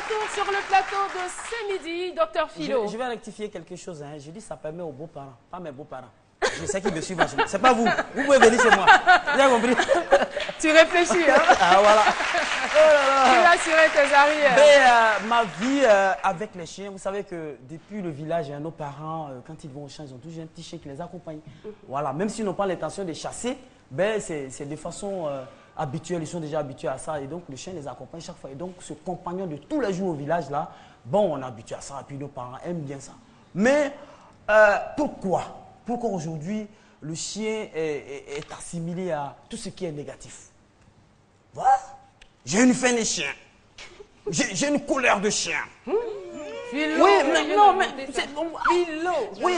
retour sur le plateau de ce midi, Docteur Philo. Je vais rectifier quelque chose. Hein. Je dis ça permet aux beaux-parents, pas mes beaux-parents. Je sais qu'ils me suivent. C'est pas vous. Vous pouvez venir chez moi. Vous avez compris? Tu réfléchis, hein? Ah voilà. Tu vas assurer tes arrières. Mais ma vie avec les chiens, vous savez que depuis le village, nos parents, quand ils vont au champ, ils ont toujours un petit chien qui les accompagne. Voilà, même s'ils n'ont pas l'intention de chasser, ben, c'est de façon habituelle, ils sont déjà habitués à ça. Et donc le chien les accompagne chaque fois. Et donc ce compagnon de tous les jours au village, là, bon, on est habitué à ça. Et puis nos parents aiment bien ça. Mais pourquoi aujourd'hui le chien est assimilé à tout ce qui est négatif? Voilà. J'ai une faim de chien. J'ai une colère de chien. Philo. Oui, mais non, mais c'est Philo. Oui.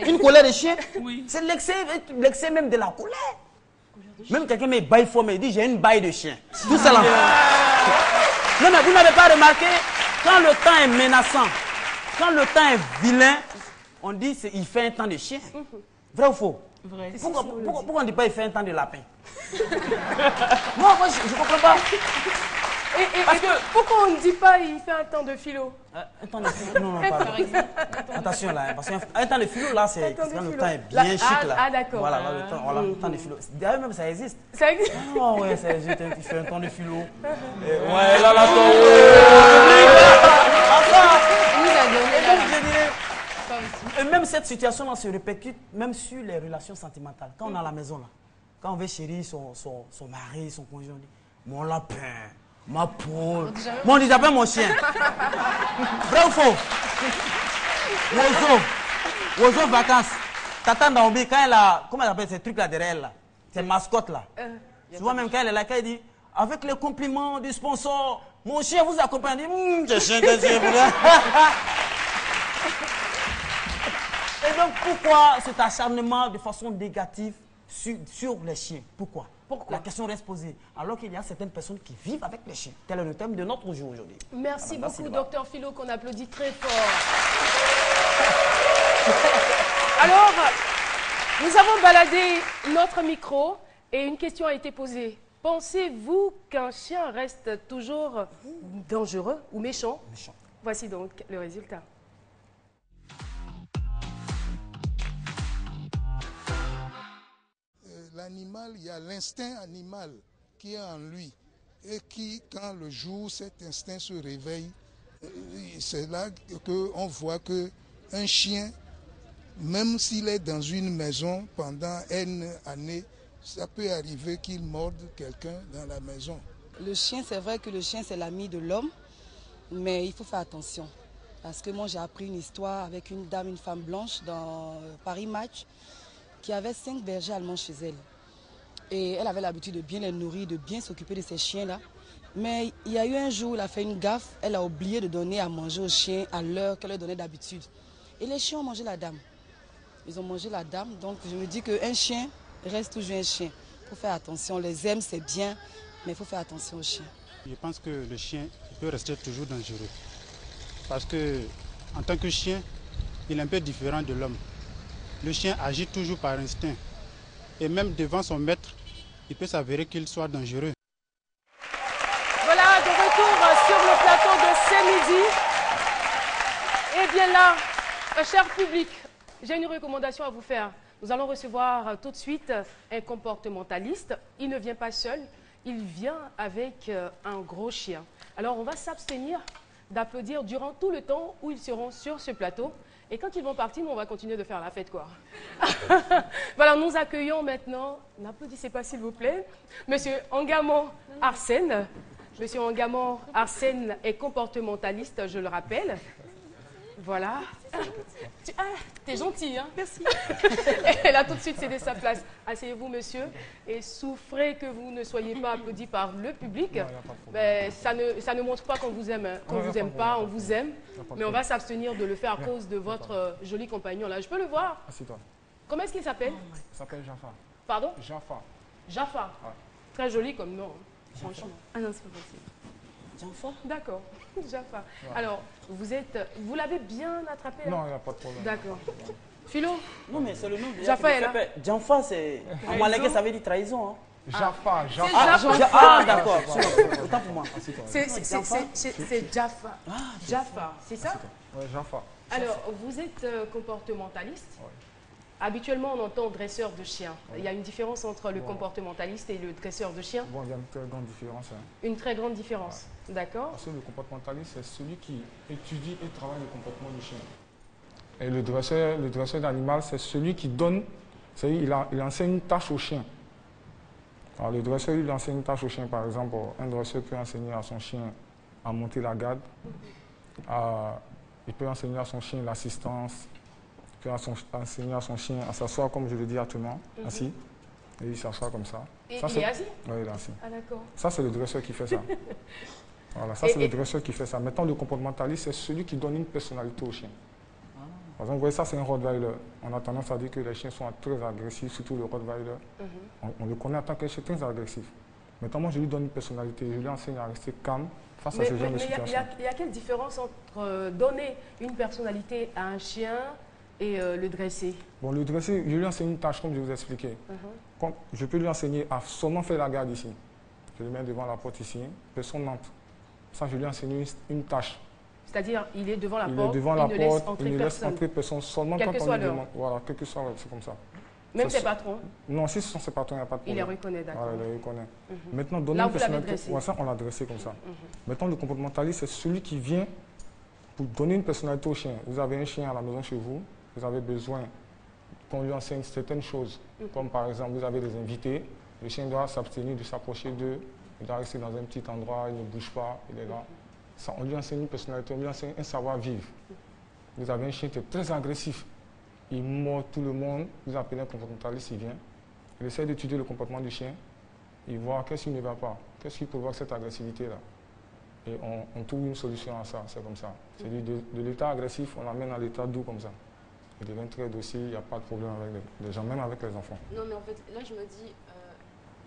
Une colère de chien? Oui. C'est l'excès même de la colère. Même quelqu'un me baille fort, mais il dit j'ai une baille de chien. Tout ça là. Non, mais vous n'avez pas remarqué, quand le temps est menaçant, quand le temps est vilain, on dit il fait un temps de chien. Vrai ou faux? Vrai. Pourquoi on ne dit pas il fait un temps de lapin? Moi, je ne comprends pas. Parce que pourquoi on ne dit pas il fait un temps de philo? Un temps de philo, non, pardon. Attention là, parce qu'un temps de philo là, c'est quand le temps est bien Là, chic là. ah, d'accord. Voilà, le temps de philo. D'ailleurs même ça existe. Ça existe? Oh ouais, ça existe, il fait un temps de philo. Ouais, là, et même cette situation-là se répercute même sur les relations sentimentales. Quand on est à la maison, là, quand on veut chérir son mari, son conjoint, on dit mon lapin, ma poule, on dit d'abord mon chien. Vrai ou faux? Oiseau vacances. Tata Naomi, quand elle a, comment elle appelle ces trucs là derrière elle, là, ces mascottes là. Souvent même quand elle est là, quand elle dit avec les compliments du sponsor, mon chien vous accompagne. Quel chien, Et donc, pourquoi cet acharnement de façon négative sur les chiens? Pourquoi? La question reste posée. Alors qu'il y a certaines personnes qui vivent avec les chiens. Tel est le thème de notre jour aujourd'hui. Merci beaucoup, Docteur Philo, qu'on applaudit très fort. Alors, nous avons baladé notre micro et une question a été posée. Pensez-vous qu'un chien reste toujours dangereux ou méchant? Méchant. Voici donc le résultat. L'animal, il y a l'instinct animal qui est en lui et qui, quand le jour, cet instinct se réveille, c'est là qu'on voit qu'un chien, même s'il est dans une maison pendant une année, ça peut arriver qu'il morde quelqu'un dans la maison. Le chien, c'est vrai que le chien, c'est l'ami de l'homme, mais il faut faire attention. Parce que moi, j'ai appris une histoire avec une dame, une femme blanche dans Paris Match, qui avait 5 bergers allemands chez elle. Et elle avait l'habitude de bien les nourrir, de bien s'occuper de ces chiens-là. Mais il y a eu un jour où elle a fait une gaffe, elle a oublié de donner à manger aux chiens à l'heure qu'elle leur donnait d'habitude. Et les chiens ont mangé la dame. Ils ont mangé la dame, donc je me dis qu'un chien reste toujours un chien. Il faut faire attention, on les aime, c'est bien, mais il faut faire attention aux chiens. Je pense que le chien peut rester toujours dangereux. Parce que en tant que chien, il est un peu différent de l'homme. Le chien agit toujours par instinct. Et même devant son maître, il peut s'avérer qu'il soit dangereux. Voilà, de retour sur le plateau de ce midi. Et bien là, cher public, j'ai une recommandation à vous faire. Nous allons recevoir tout de suite un comportementaliste. Il ne vient pas seul, il vient avec un gros chien. Alors on va s'abstenir d'applaudir durant tout le temps où ils seront sur ce plateau. Et quand ils vont partir, nous, on va continuer de faire la fête, quoi. Voilà, nous accueillons maintenant, n'applaudissez pas s'il vous plaît, Monsieur Angamon Arsène. Monsieur Angamon Arsène est comportementaliste, je le rappelle. Voilà. T'es gentil, hein? Merci. Elle a tout de suite cédé sa place. Asseyez-vous, monsieur, et souffrez que vous ne soyez pas applaudi par le public. Mais ça ne montre pas qu'on vous aime. Hein. Qu'on ne vous aime pas, on vous aime. Mais on va s'abstenir de le faire à cause de votre joli compagnon là. Je peux le voir? Assieds-toi. Comment est-ce qu'il s'appelle? Il s'appelle Jaffa. Pardon? Jaffa. Jaffa. Ouais. Très joli comme nom. Franchement. Ah non, c'est pas possible. Jaffa? D'accord. Jaffa. Alors, vous l'avez bien attrapé? Non, il n'y a pas de problème. D'accord. Philo? Non, mais c'est le nom de Jaffa est là. Jaffa, c'est en malais, ça veut dire trahison. Hein. Jaffa, Ah, d'accord. Autant pour moi. C'est Jaffa. Jaffa, c'est ça? Oui, Jaffa. Alors, vous êtes comportementaliste. Oui. Habituellement, on entend dresseur de chiens. Il y a une différence entre le comportementaliste et le dresseur de chiens? Bon, il y a une très grande différence. Hein. Une très grande différence. D'accord. Parce que le comportementaliste, c'est celui qui étudie et travaille le comportement du chien. Et le dresseur d'animal, c'est celui qui donne, c'est-à-dire il enseigne une tâche au chien. Alors, le dresseur, il enseigne une tâche au chien. Par exemple, un dresseur peut enseigner à son chien à monter la garde. Il peut enseigner à son chien l'assistance. Il peut enseigner à son chien à s'asseoir, comme je le dis actuellement, assis. Et il s'assoit comme ça. Et ça, il est assis? Oui, il est assis. Ah, d'accord. Ça, c'est le dresseur qui fait ça. Voilà, ça, c'est le dresseur qui fait ça. Maintenant, le comportementaliste, c'est celui qui donne une personnalité au chien. Par exemple, vous voyez, ça, c'est un Rottweiler. On a tendance à dire que les chiens sont très agressifs, surtout le Rottweiler. On le connaît en tant qu'un chien très agressif. Maintenant, moi, je lui donne une personnalité. Je lui enseigne à rester calme face à ce genre de situation. Il y a quelle différence entre donner une personnalité à un chien et le dresser? Bon, le dresser, je lui enseigne une tâche, comme je vous ai expliqué. Je peux lui enseigner à seulement faire la garde ici. Je le mets devant la porte ici, personne n'entre. Ça, je lui enseigne une tâche. C'est-à-dire, il est devant la porte, il ne laisse entrer personne seulement quel quand que on soit lui l'heure. demande. Voilà, quel que soit l'heure, c'est comme ça. Même ses patrons? Non, si ce sont ses patrons, il n'y a pas de problème. Il les reconnaît, d'accord. Voilà, il les reconnaît. Maintenant, donner Là, une vous l'avez personnalité, dressé. ouais, ça, on l'a dressé comme ça. Maintenant, le comportementaliste, c'est celui qui vient pour donner une personnalité au chien. Vous avez un chien à la maison chez vous, vous avez besoin qu'on lui enseigne certaines choses. Comme par exemple, vous avez des invités, le chien doit s'abstenir de s'approcher d'eux, il doit rester dans un petit endroit, il ne bouge pas, il est là. Ça, on lui enseigne une personnalité, on lui enseigne un savoir-vivre. Vous avez un chien qui est très agressif, il mord tout le monde, vous appelez un comportementaliste, il vient, il essaie d'étudier le comportement du chien, il voit qu'est-ce qui ne va pas, qu'est-ce qui provoque cette agressivité-là. Et on trouve une solution à ça, c'est comme ça. C'est de l'état agressif, on l'amène à l'état doux comme ça. Il devient très docile, il n'y a pas de problème avec les gens, même avec les enfants. Non, mais en fait, là, je me dis,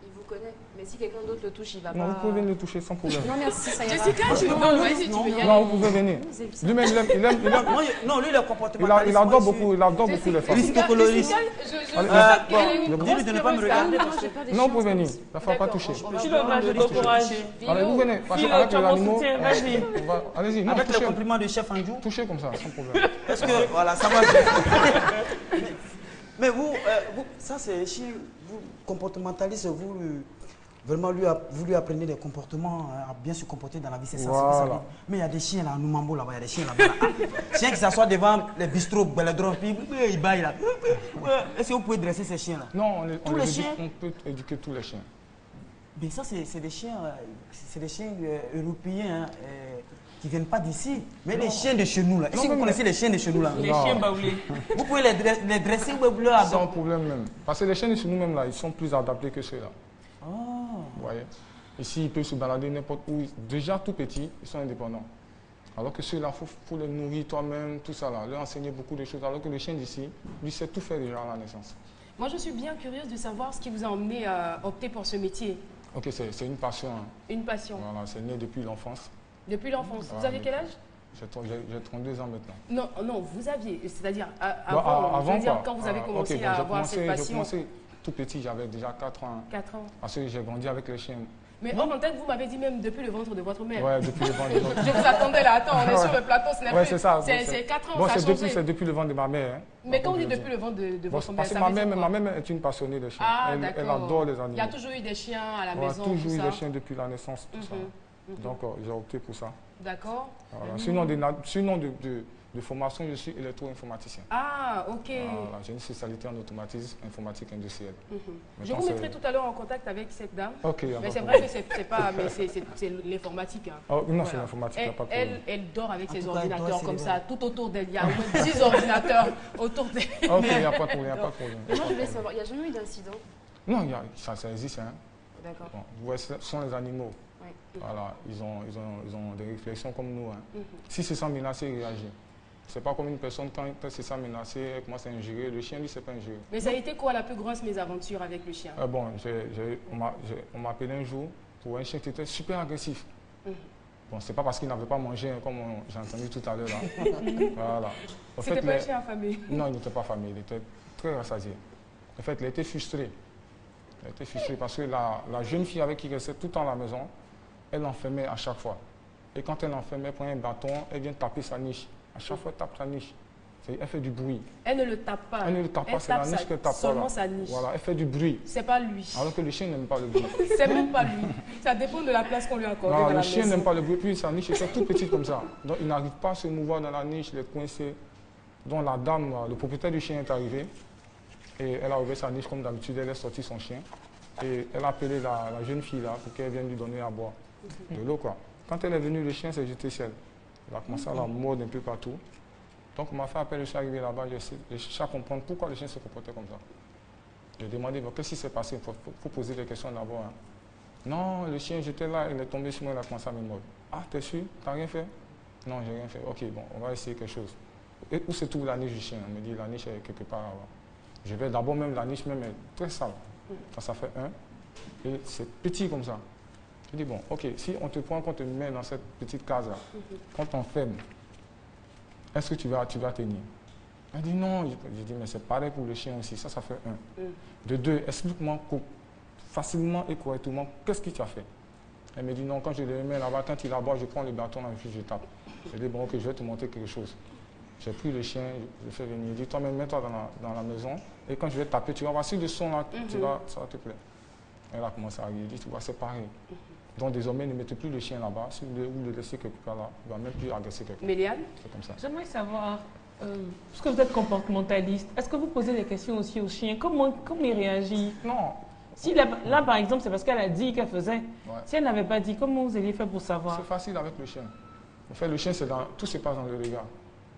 il vous connaît, mais si quelqu'un d'autre le touche, il va Non, pas... vous pouvez venir le toucher sans problème. Non, merci, ça ira. Jessica, tu veux vas-y, tu veux y aller. Non, vous pouvez venir. Lui-même, il aime, Non, lui, le comportementaliste. il adore beaucoup les femmes. Risque-coloriste. Dis-lui de ne pas me regarder. Non, vous pouvez venir, il ne faut pas toucher. Philo, moi, je t'encourage. Allez, vous venez, parce Philo, qu'avec tu as les mon animaux, soutien, vas-y. allez-y, non, Avec le touchez, compliment du chef Andrew. touchez comme ça, sans problème. Parce que, voilà, ça va. Mais vous, ça c'est chien, vous, comportementaliste, vraiment vous lui apprenez des comportements à bien se comporter dans la vie, c'est ça. Voilà. Mais il y a des chiens là, à Noumambo là-bas, il y a des chiens là-bas. Chiens qui s'assoient devant les bistrots, Belledron, puis ils baillent là. Est-ce que vous pouvez dresser ces chiens là? Non, on peut éduquer tous les chiens. Mais ça, c'est des chiens, européens. Qui ne viennent pas d'ici, mais les chiens de chez nous là. Est-ce que vous connaissez les chiens de chez nous là? Les chiens baoulés. Vous pouvez les dresser ou vous leur Sans problème même. Parce que les chiens de chez nous même là, ils sont plus adaptés que ceux-là. Oh. Vous voyez? Ici, ils peuvent se balader n'importe où. Déjà tout petits, ils sont indépendants. Alors que ceux-là, il faut les nourrir toi-même, tout ça là, leur enseigner beaucoup de choses. Alors que le chien d'ici, lui sait tout faire déjà à la naissance. Moi, je suis bien curieuse de savoir ce qui vous a emmené à opter pour ce métier. Ok, c'est une passion. Hein. Une passion. Voilà, c'est né depuis l'enfance. Depuis l'enfance. Vous aviez quel âge? J'ai 32 ans maintenant. Non, vous aviez, c'est-à-dire avant, je veux dire, quand vous avez commencé à avoir cette passion. J'ai commencé tout petit, j'avais déjà 4 ans. 4 ans. Parce que j'ai grandi avec les chiens. Mais en tête, vous m'avez dit même depuis le ventre de votre mère. Ouais, depuis le ventre de votre mère. Je vous attendais là, attends, on est sur le plateau, ce n'est plus. C'est ça. C'est 4 ans, bon, ça a changé. C'est depuis le ventre de ma mère. Hein. Mais quand vous dites depuis le ventre de votre mère, parce que ma mère est une passionnée de chiens. Ah, elle adore les animaux. Il y a toujours eu des chiens à la maison, toujours eu des chiens depuis la naissance, tout ça. Donc, j'ai opté pour ça. D'accord. Voilà. Sinon, de formation, je suis électro-informaticien. Ah, ok. Voilà. J'ai une spécialité en automatisme informatique industrielle. Je vous mettrai tout à l'heure en contact avec cette dame. Ok. Mais c'est vrai que c'est pas, mais c'est l'informatique. Hein. Oh, non, voilà. c'est l'informatique. Elle dort avec ses ordinateurs comme ça, tout autour d'elle. Il y a au moins 10 ordinateurs autour d'elle. Ok, il n'y a pas de problème. Mais moi, je voulais savoir, il n'y a jamais eu d'incident? Non, ça existe. Hein. D'accord. Bon, vous voyez, ce sont les animaux. Oui. Voilà, ils ont des réflexions comme nous. Hein. Si se sent menacé, il réagit. C'est pas comme une personne, quand elle se sent menacée, elle commence à injurer. Le chien, lui, c'est pas injurier. Mais ça a été quoi la plus grosse mésaventure avec le chien? Bon, on m'a appelé un jour pour un chien qui était super agressif. Bon, c'est pas parce qu'il n'avait pas mangé, hein, comme j'ai entendu tout à l'heure là. Voilà. C'était pas un chien affamé? Non, il n'était pas affamé, il était très rassasié. En fait, il était frustré. Il était frustrée parce que la jeune fille avec qui il restait tout le temps à la maison, elle l'enfermait à chaque fois. Et quand elle l'enfermait, elle prenait un bâton, elle vient taper sa niche. À chaque fois, elle tape sa niche. Elle fait du bruit. Elle ne le tape pas. Elle ne le tape pas, c'est la niche qu'elle tape. Seulement sa niche. Voilà, elle fait du bruit. C'est pas lui. Alors que le chien n'aime pas le bruit. C'est même pas lui. Ça dépend de la place qu'on lui accorde. Non, le chien n'aime pas le bruit, puis sa niche est toute petite comme ça. Donc il n'arrive pas à se mouvoir dans la niche, il est coincé. Donc la dame, le propriétaire du chien est arrivé et elle a ouvert sa niche comme d'habitude, elle a sorti son chien et elle a appelé la jeune fille là pour qu'elle vienne lui donner à boire de l'eau quoi. Quand elle est venue, le chien s'est jeté seul. Il a commencé à la mordre un peu partout. Donc on m'a fait appel, je suis arrivé là-bas, j'ai cherché à comprendre pourquoi le chien se comportait comme ça. J'ai demandé, bon, qu'est-ce qui s'est passé? Il faut poser des questions d'abord. Hein. Non, le chien, j'étais là, il est tombé sur moi, il a commencé à me mordre. Ah, t'es sûr? T'as rien fait? Non, j'ai rien fait. Ok, bon, on va essayer quelque chose. Et où se trouve la niche du chien? On me dit, la niche est quelque part là-bas. Je vais d'abord même, la niche même est très sale. Ça fait un, et c'est petit comme ça. Je dis, bon, ok, si on te prend, qu'on te met dans cette petite case-là, quand on ferme, est-ce que tu vas tenir? Elle dit non. Je dis, mais c'est pareil pour le chien aussi. Ça fait un. De deux, explique-moi facilement et correctement qu'est-ce que tu as fait. Elle me dit non, quand je le mets là-bas, quand il est là-bas, je prends le bâton et je tape. Je dis, bon, ok, je vais te montrer quelque chose. J'ai pris le chien, je le fais venir. Il dit, toi-même, mets-toi dans la maison. Et quand je vais taper, tu vas voir si le son là, ça va te plaire. Elle a commencé à rire. Elle dit, tu vois, c'est pareil. Donc désormais, ne mettez plus le chien là-bas. Si vous le laissez quelque part là, il ne va même plus agresser quelqu'un. Méliane? C'est comme ça. J'aimerais savoir, parce que vous êtes comportementaliste, est-ce que vous posez des questions aussi au chien? Comment il réagit? Non. Si là, par exemple, c'est parce qu'elle a dit qu'elle faisait. Ouais. Si elle n'avait pas dit, comment vous alliez faire pour savoir? C'est facile avec le chien. En fait, le chien, tout se passe dans le regard.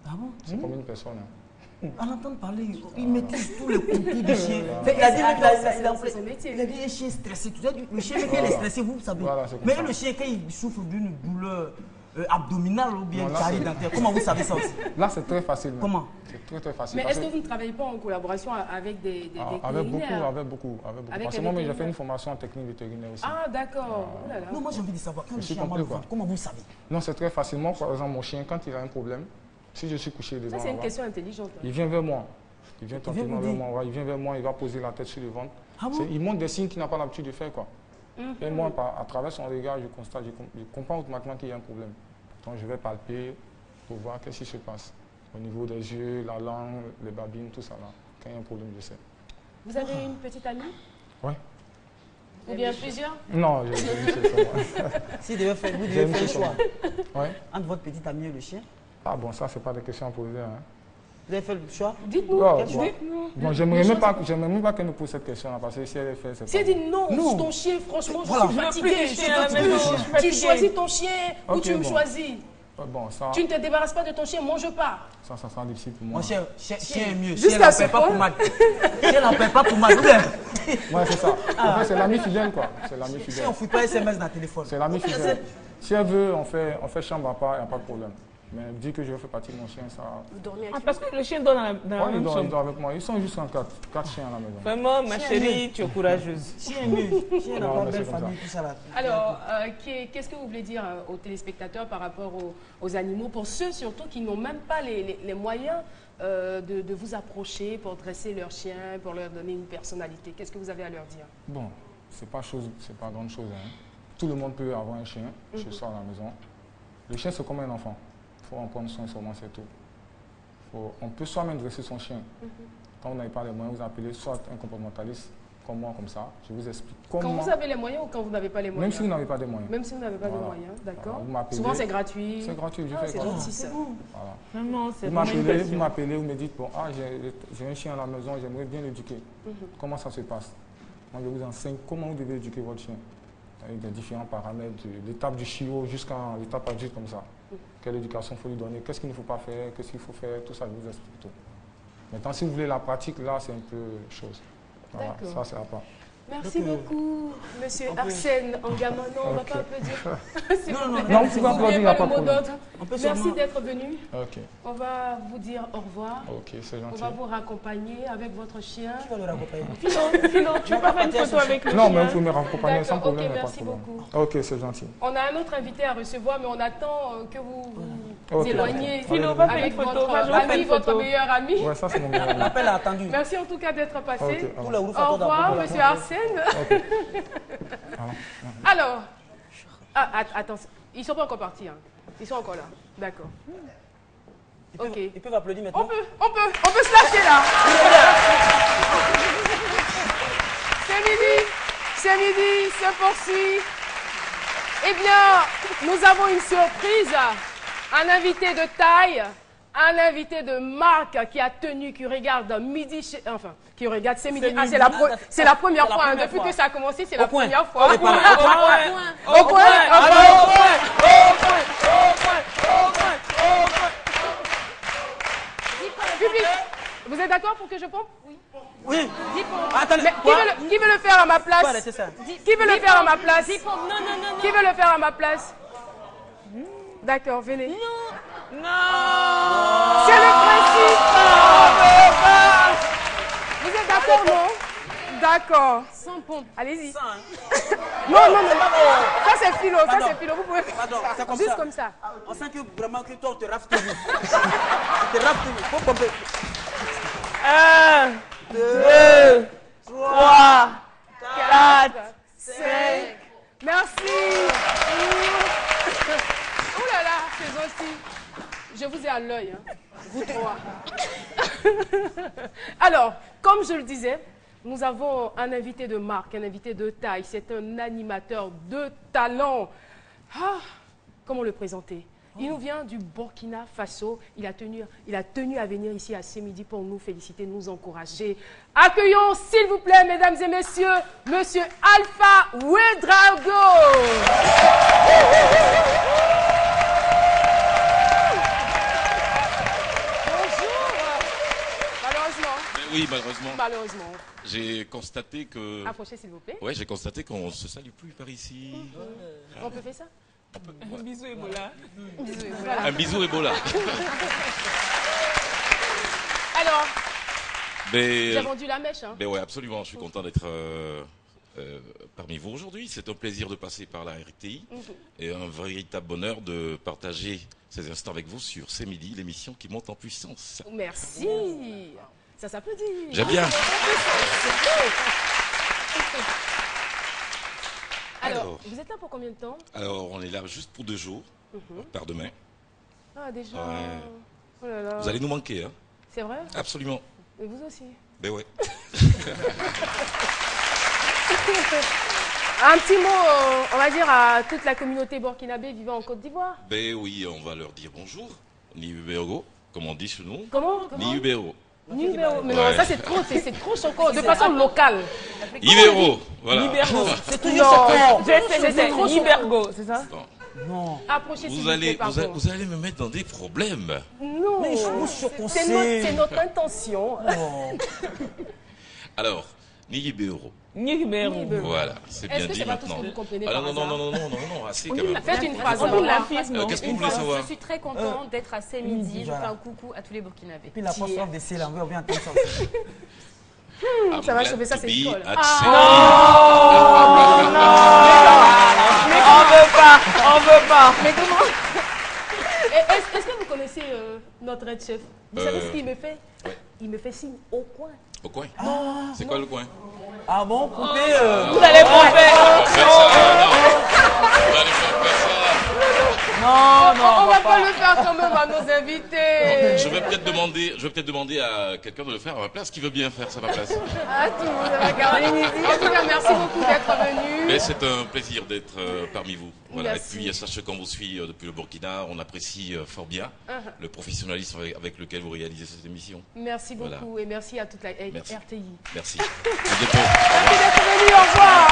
Ah bon? C'est comme une personne. Hein. En entendant parler, il maîtrise tous les contours du chien. C'est son métier. Il a dit un chien stressé. Le chien, quand il est stressé, vous savez. Voilà, mais le chien, quand il souffre d'une douleur abdominale ou bien carie dentaire, comment vous savez ça aussi? Là, c'est très facile. Comment? C'est très, très facile. Mais est-ce que vous ne travaillez pas en collaboration avec des vétérinaires? Avec beaucoup. Parce que moi, j'ai fait une formation en technique vétérinaire aussi. Ah, d'accord. Non, moi, j'ai envie de savoir, quand le chien a mal au ventre, comment vous savez? Non, c'est très facilement. Par exemple, mon chien, quand il a un problème, si je suis couché devant, ça, c'est une question intelligente. Il vient vers moi. Il vient tranquillement vers moi. Il vient vers moi, il va poser la tête sur le ventre. Ah bon? Il montre des signes qu'il n'a pas l'habitude de faire. Quoi. Et moi, à travers son regard, je constate, je comprends automatiquement qu'il y a un problème. Donc, je vais palper pour voir qu'est-ce qui se passe. Au niveau des yeux, la langue, les babines, tout ça là. Quand il y a un problème, je sais. Vous avez une petite amie? Oui. Ou bien plusieurs? Non, j'ai une seule fois. Si vous devez faire le choix ouais. entre votre petite amie et le chien, ah bon, ça, c'est pas des questions à poser. Hein. vous avez fait le choix? Dites-nous. Bon, j'aimerais même pas qu'elle nous pose cette question-là, parce que si elle est faite, c'est si elle dit non, ton chien, franchement, je suis fatiguée. Tu choisis ton chien ou tu me choisis. Bon, ça, tu ne te débarrasses pas de ton chien, mange pas. Ça sera difficile pour moi. Mon chien est mieux. Si elle n'en paie pas pour mal. Si elle n'en paie pas pour mal. Ouais, c'est ça. En fait, c'est l'ami fidèle, quoi. C'est l'ami fidèle. Si on ne fout pas SMS dans le téléphone. C'est l'ami fidèle. Si elle veut, on fait chambre à part, il n'y a pas de problème. Mais dit que je fais partie de mon chien, ça... Vous dormez avec parce que le chien dort dans la même chambre. Il dort avec moi. Ils sont juste en 4 chiens à la maison. Vraiment, ma chérie, tu es courageuse. Chien est mieux. Chien n'a pas de belle famille, tout ça là. Alors, qu'est-ce que vous voulez dire aux téléspectateurs par rapport aux animaux, pour ceux surtout qui n'ont même pas les moyens de vous approcher pour dresser leur chien, pour leur donner une personnalité? Qu'est-ce que vous avez à leur dire? Bon, c'est pas grande chose. Hein. Tout le monde peut avoir un chien chez soi à la maison. Le chien, c'est comme un enfant. Il faut en prendre soin seulement, c'est tout. On peut soi-même dresser son chien. Quand vous n'avez pas les moyens, vous appelez soit un comportementaliste, comme moi, comme ça. Je vous explique comment... Quand vous avez les moyens ou quand vous n'avez pas les moyens? Même si vous n'avez pas de moyens. Même si vous n'avez pas de moyens, d'accord. Voilà, souvent, c'est gratuit. C'est gratuit, je fais c'est gentil, ça. Voilà. Vraiment, c'est vous m'appelez, vous me dites, bon, j'ai un chien à la maison, j'aimerais bien l'éduquer. Comment ça se passe? Moi, je vous enseigne comment vous devez éduquer votre chien. Avec des différents paramètres, de l'étape du chiot jusqu'à l'étape adulte comme ça. Quelle éducation il faut lui donner, qu'est-ce qu'il ne faut pas faire, qu'est-ce qu'il faut faire, tout ça, je vous explique tout. Maintenant, si vous voulez la pratique, là, c'est un peu chose. Voilà, ça, c'est à part. Merci beaucoup, monsieur Arsène Angamano. On ne va pas applaudir. Non, vous pouvez applaudir, il n'y a pas de problème. Merci d'être venu. Okay. On va vous dire au revoir. Ok, c'est gentil. On va vous raccompagner avec votre chien. Qui va le raccompagner? Philo, tu peux pas faire une photo avec le chien? Non, mais vous pouvez me raccompagner sans problème. Ok, merci beaucoup. Ok, c'est gentil. On a un autre invité à recevoir, mais on attend que vous Ok. éloignés Philo, va faire avec une photo, votre va faire ami, une votre photo. meilleur ami. Ouais, ça c'est mon meilleur ami. L'appel a attendu. Merci en tout cas d'être passé. Ok, Pour alors. le Au revoir, monsieur Arsène. Alors, attends, ils ne sont pas encore partis. Hein. Ils sont encore là. D'accord. Ok. Ils peuvent applaudir maintenant. On peut se lâcher là. C'est midi, se poursuit. Eh bien, nous avons une surprise. Un invité de taille, un invité de marque qui a tenu, qui regarde midi, qui regarde C'est midi. Ah, c'est la première fois. Hein. Depuis que ça a commencé, c'est la première fois. Au point. Au point. Public, vous êtes d'accord pour que je pompe? Oui. Attendez, qui veut le faire à ma place? Qui veut le faire à ma place? Qui veut le faire à ma place? D'accord, venez. Non. C'est le principe. Vous êtes d'accord, non? D'accord. Sans pompe. Allez-y. Non. Ça c'est philo, Vous pouvez faire juste comme ça. On sent que vraiment que toi, on te rafle toujours. Tu te rafles toujours. Faut pomper. 1, 2, 3, 4, 5. Merci. Oh là là, c'est aussi. Je vous ai à l'œil, hein. Vous trois. Alors, comme je le disais, nous avons un invité de marque, un invité de taille. C'est un animateur de talent. Ah, comment le présenter? Il nous vient du Burkina Faso. Il a tenu à venir ici à ce midi pour nous féliciter, nous encourager. Accueillons, s'il vous plaît, mesdames et messieurs, Monsieur Alpha Ouedraogo. Oui, malheureusement. Malheureusement. J'ai constaté que... Approchez, s'il vous plaît. Oui, j'ai constaté qu'on ne se salue plus par ici. On peut faire ça? Un bisou Ebola. Un bisou Ebola. Alors, j'ai vendu la mèche. Hein. Ben ouais, absolument. Je suis content d'être parmi vous aujourd'hui. C'est un plaisir de passer par la RTI et un véritable bonheur de partager ces instants avec vous sur C'est Midi, l'émission qui monte en puissance. Merci. Ça s'applaudit. J'aime bien. Alors, vous êtes là pour combien de temps? Alors, on est là juste pour 2 jours. On part demain. Ah, déjà. Ouais. Oh là là. Vous allez nous manquer, hein? C'est vrai? Absolument. Et vous aussi. Ben ouais. Un petit mot, on va dire, à toute la communauté burkinabé vivant en Côte d'Ivoire. Ben oui, on va leur dire bonjour. Niubero, comme on dit chez nous. Comment? Niubero. Numéro. Mais non, ça c'est trop choquant, de façon locale. Ibero, voilà. Libergo. C'est toujours C'est trop Libergo, c'est ça? Non. Approchez, s'il vous plaît, pardon. Vous allez me mettre dans des problèmes. Non. Mais c'est notre intention. Alors, Niubero. Nibero. Voilà, c'est bien Est-ce que dit c'est pas tout ce maintenant. que vous comprenez Alors par non, hasard? assez quand même. Faites une phrase. Qu'est-ce que vous voulez savoir? Je suis très contente d'être à C'est Midi. Je fais un coucou à tous les Burkinabés. Puis la apostrophe de C, là, on veut bien entendre ça. Ça va chauffer, ça c'est une colle. On veut pas. Mais comment? Est-ce que vous connaissez notre head chef? Vous savez ce qu'il me fait? Il me fait signe au coin. Au coin? C'est quoi le coin? Ah bon, coupé. Vous allez couper. Non, On va pas le faire quand même à nos invités. Je vais peut-être demander à quelqu'un de le faire à ma place. Qui veut bien faire ça à ma place? Ah, tout le monde va garder une idée. En tout cas, merci beaucoup d'être venu. Mais c'est un plaisir d'être parmi vous. Voilà. Merci. Et puis, sachez qu'on vous suit depuis le Burkina, on apprécie fort bien le professionnalisme avec lequel vous réalisez cette émission. Merci beaucoup Voilà. et merci à toute la Merci. RTI. Merci. À bientôt. Merci d'être venu, au revoir.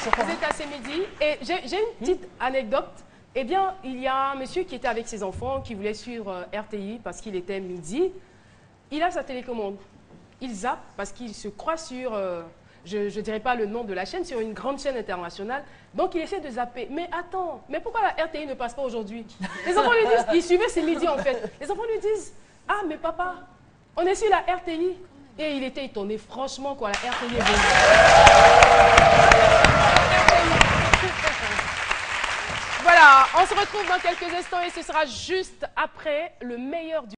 Vous êtes à Ce Midi et j'ai une petite anecdote. Eh bien, il y a un monsieur qui était avec ses enfants, qui voulait suivre RTI parce qu'il était midi. Il a sa télécommande. Il zappe parce qu'il se croit sur, je ne dirais pas le nom de la chaîne, sur une grande chaîne internationale. Donc, il essaie de zapper. Mais attends, mais pourquoi la RTI ne passe pas aujourd'hui? Les enfants lui disent, il suivait Ce Midi en fait. Les enfants lui disent, ah, mais papa, on est sur la RTI. Et il était étonné, franchement, quoi, la RTI est bonne. Voilà, on se retrouve dans quelques instants et ce sera juste après le meilleur du